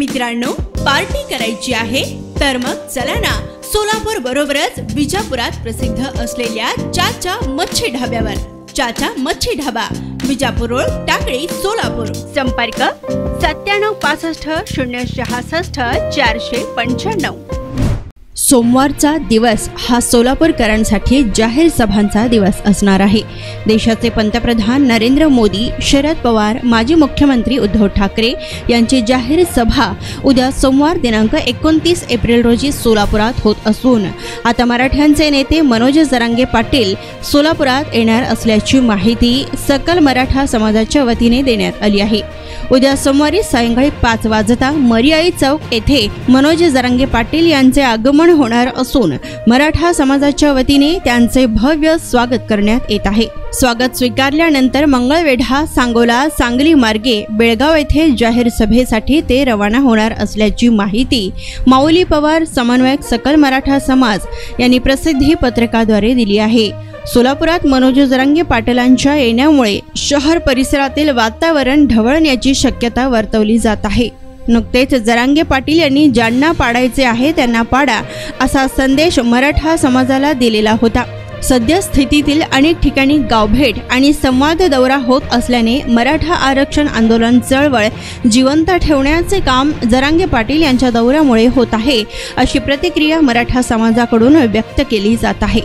मित्रांनो, पार्टी करायची आहे तर मग चला ना सोलापूर बरोबरच विजापुरात प्रसिद्ध असलेल्या चाचा मच्छी ढाब्यावर। चाचा मच्छी ढाबा, विजापूर रोड, टाकळी, सोलापूर। संपर्क 9765 066 495। सोमवारचा दिवस हा सोलापूरकरांसाठी जाहीर सभांचा दिवस असणार आहे। देशाचे पंतप्रधान नरेंद्र मोदी, शरद पवार, माजी मुख्यमंत्री उद्धव ठाकरे यांची जाहीर सभा उद्या सोमवार दिनांक 29 एप्रिल रोजी सोलापुरात होत असून आता मराठ्यांचे नेते मनोज जरांगे पाटील सोलापुरात येणार असल्याची माहिती सकल मराठा समाजाच्या वतीने देण्यात आली आहे। उद्या सोमवारी सायंकाळी 5 वाजता मर्याई चौक येथे मनोज जरांगे पाटील यांचे आगमन होणार असून मराठा समाजाच्या वतीने त्यांचे भव्य स्वागत करण्यात येत आहे। स्वागत स्वीकारल्यानंतर मंगळवेढा, सांगोला, सांगली मार्गे बेळगाव येथे जाहीर सभेसाठी ते रवाना होणार असल्याची माहिती माऊली पवार, समन्वयक सकल मराठा समाज यांनी प्रसिद्धी पत्रकाद्वारे दिली आहे। सोलापुरात मनोज जरांगे पाटलांच्या येण्यामुळे शहर परिसरातील वातावरण ढवळण्याची शक्यता वर्तवली जात आहे। नुकतेच जरांगे पाटील यांनी ज्यांना पाडायचे आहे त्यांना पाडा असा संदेश मराठा समाजाला दिलेला होता। सद्यस्थितीतील अनेक ठिकाणी गावभेट आणि संवाद दौरा होत असल्याने मराठा आरक्षण आंदोलन चळवळ जिवंत ठेवण्याचे काम जरांगे पाटील यांच्या दौऱ्यामुळे होत आहे, अशी प्रतिक्रिया मराठा समाजाकडून व्यक्त केली जात आहे।